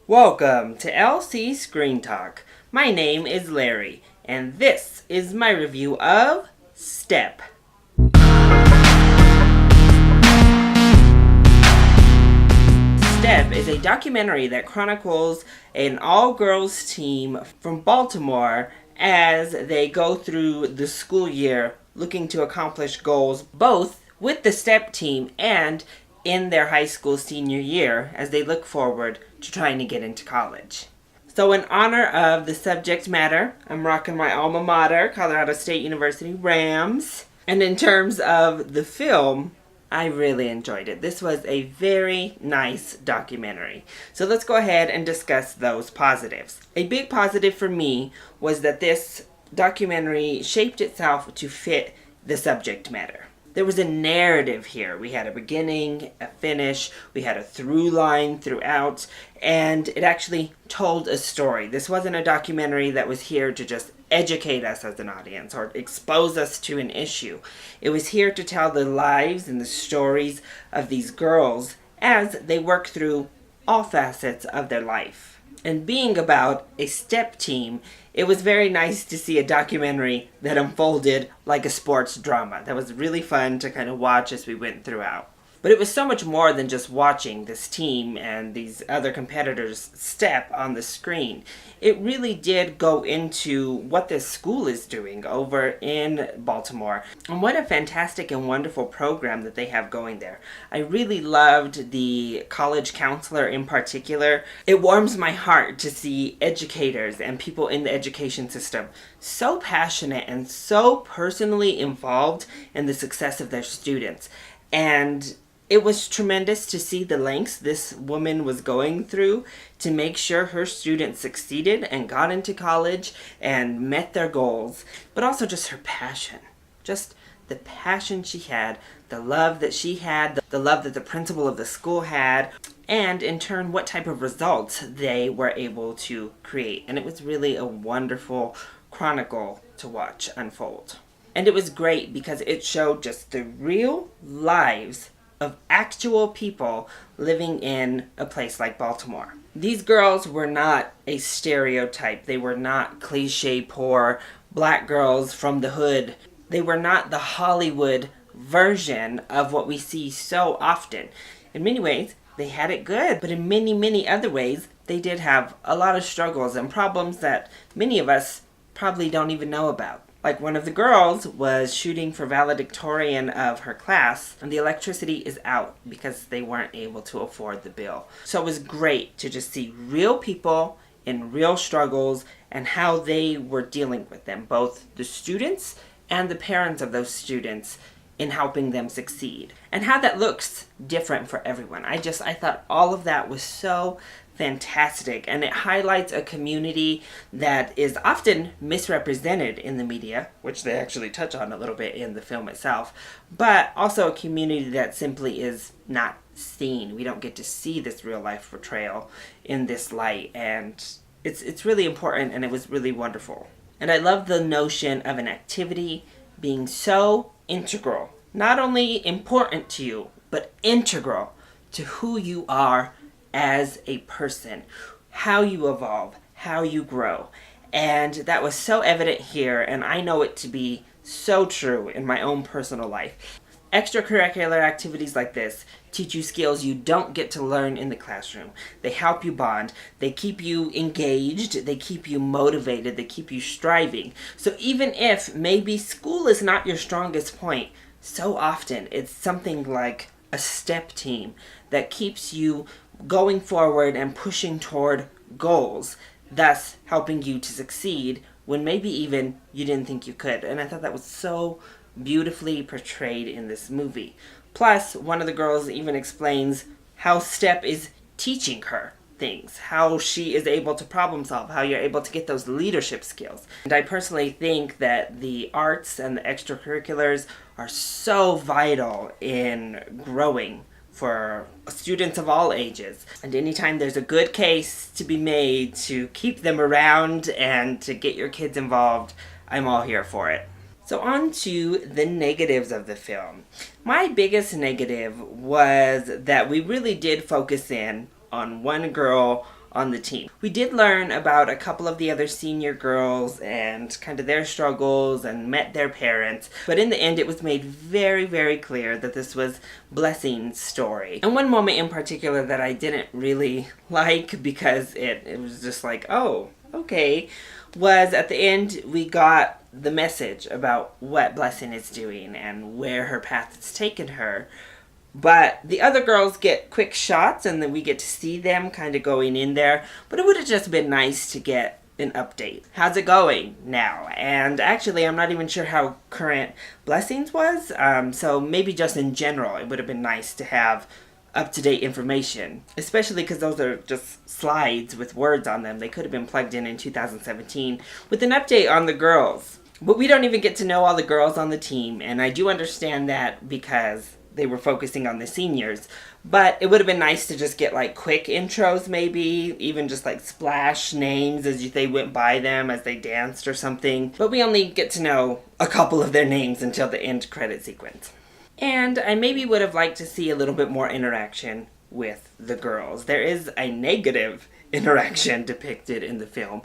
Welcome to LC Screen Talk. My name is Larry, and this is my review of Step. Step is a documentary that chronicles an all-girls team from Baltimore as they go through the school year looking to accomplish goals both with the Step team and in their high school senior year as they look forward to trying to get into college. So in honor of the subject matter, I'm rocking my alma mater, Colorado State University Rams. And in terms of the film, I really enjoyed it. This was a very nice documentary. So let's go ahead and discuss those positives. A big positive for me was that this documentary shaped itself to fit the subject matter. There was a narrative here. We had a beginning, a finish, we had a through line throughout, and it actually told a story. This wasn't a documentary that was here to just educate us as an audience or expose us to an issue. It was here to tell the lives and the stories of these girls as they work through all facets of their life. And being about a step team, it was very nice to see a documentary that unfolded like a sports drama. That was really fun to kind of watch as we went throughout. But it was so much more than just watching this team and these other competitors step on the screen. It really did go into what this school is doing over in Baltimore. And what a fantastic and wonderful program that they have going there. I really loved the college counselor in particular. It warms my heart to see educators and people in the education system so passionate and so personally involved in the success of their students. And it was tremendous to see the lengths this woman was going through to make sure her students succeeded and got into college and met their goals, but also just her passion. Just the passion she had, the love that she had, the love that the principal of the school had, and in turn what type of results they were able to create. And it was really a wonderful chronicle to watch unfold. And it was great because it showed just the real lives of actual people living in a place like Baltimore. These girls were not a stereotype. They were not cliche poor black girls from the hood. They were not the Hollywood version of what we see so often. In many ways, they had it good, but in many, many other ways, they did have a lot of struggles and problems that many of us probably don't even know about. Like one of the girls was shooting for valedictorian of her class and the electricity is out because they weren't able to afford the bill. So it was great to just see real people in real struggles and how they were dealing with them, both the students and the parents of those students in helping them succeed. And how that looks different for everyone. I thought all of that was so fantastic, and it highlights a community that is often misrepresented in the media, which they actually touch on a little bit in the film itself, but also a community that simply is not seen. We don't get to see this real life portrayal in this light, and it's really important, and it was really wonderful. And I love the notion of an activity being so integral, not only important to you, but integral to who you are as a person, how you evolve, how you grow. And that was so evident here, and I know it to be so true in my own personal life. Extracurricular activities like this teach you skills you don't get to learn in the classroom. They help you bond, they keep you engaged, they keep you motivated, they keep you striving. So even if maybe school is not your strongest point, so often it's something like a step team that keeps you going forward and pushing toward goals, thus helping you to succeed when maybe even you didn't think you could. And I thought that was so beautifully portrayed in this movie. Plus, one of the girls even explains how Step is teaching her things, how she is able to problem solve, how you're able to get those leadership skills. And I personally think that the arts and the extracurriculars are so vital in growing for students of all ages. And anytime there's a good case to be made to keep them around and to get your kids involved, I'm all here for it. So on to the negatives of the film. My biggest negative was that we really did focus in on one girl on the team. We did learn about a couple of the other senior girls and kind of their struggles and met their parents, but in the end it was made very, very clear that this was Blessing's story. And one moment in particular that I didn't really like because it was just like, oh, okay, was at the end we got the message about what Blessing is doing and where her path has taken her. But the other girls get quick shots and then we get to see them kind of going in there. But it would have just been nice to get an update. How's it going now? And actually, I'm not even sure how current Blessings was. So maybe just in general, it would have been nice to have up-to-date information, especially because those are just slides with words on them. They could have been plugged in 2017 with an update on the girls. But we don't even get to know all the girls on the team, and I do understand that because they were focusing on the seniors. But it would have been nice to just get like quick intros, maybe even just like splash names as they went by them as they danced or something. But we only get to know a couple of their names until the end credit sequence. And I maybe would have liked to see a little bit more interaction with the girls. There is a negative interaction depicted in the film,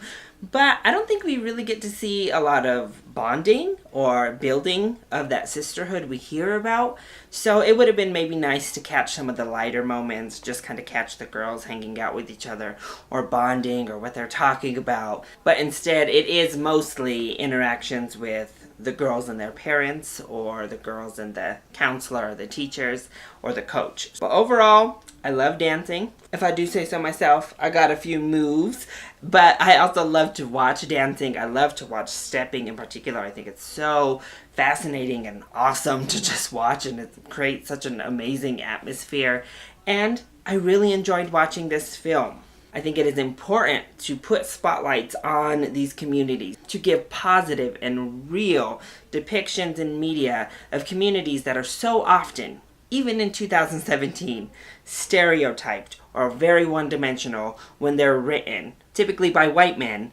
but I don't think we really get to see a lot of bonding or building of that sisterhood we hear about. So it would have been maybe nice to catch some of the lighter moments, just kind of catch the girls hanging out with each other or bonding or what they're talking about. But instead it is mostly interactions with the girls and their parents, or the girls and the counselor or the teachers or the coach. But overall, I love dancing. If I do say so myself, I got a few moves, but I also love to watch dancing. I love to watch stepping in particular. I think it's so fascinating and awesome to just watch, and it creates such an amazing atmosphere. And I really enjoyed watching this film. I think it is important to put spotlights on these communities, to give positive and real depictions in media of communities that are so often, even in 2017, stereotyped or very one-dimensional when they're written, typically by white men.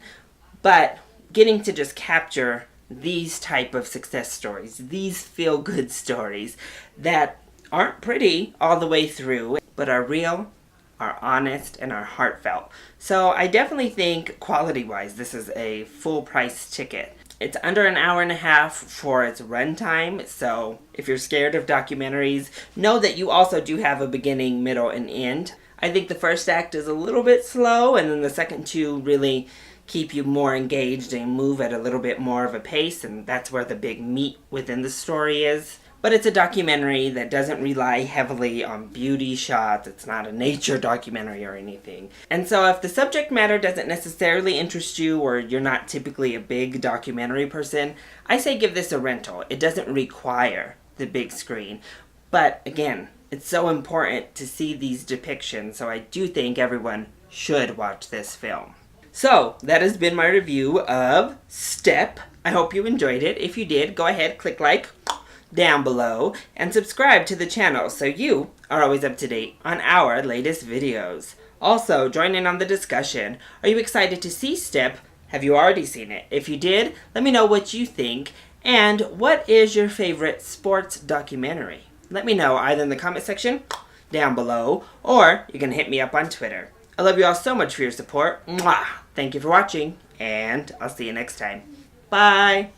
But getting to just capture these type of success stories, these feel-good stories that aren't pretty all the way through, but are real, are honest, and are heartfelt. So I definitely think quality-wise, this is a full price ticket. It's under an hour and a half for its runtime, so if you're scared of documentaries, know that you also do have a beginning, middle, and end. I think the first act is a little bit slow, and then the second two really keep you more engaged and move at a little bit more of a pace, and that's where the big meat within the story is. But it's a documentary that doesn't rely heavily on beauty shots. It's not a nature documentary or anything. And so if the subject matter doesn't necessarily interest you, or you're not typically a big documentary person, I say give this a rental. It doesn't require the big screen. But again, it's so important to see these depictions, so I do think everyone should watch this film. So, that has been my review of Step. I hope you enjoyed it. If you did, go ahead, click like down below and subscribe to the channel so you are always up to date on our latest videos. Also, join in on the discussion. Are you excited to see Step? Have you already seen it? If you did, let me know what you think. And what is your favorite sports documentary? Let me know either in the comment section down below, or you can hit me up on Twitter. I love you all so much for your support. Mwah! Thank you for watching, and I'll see you next time. Bye!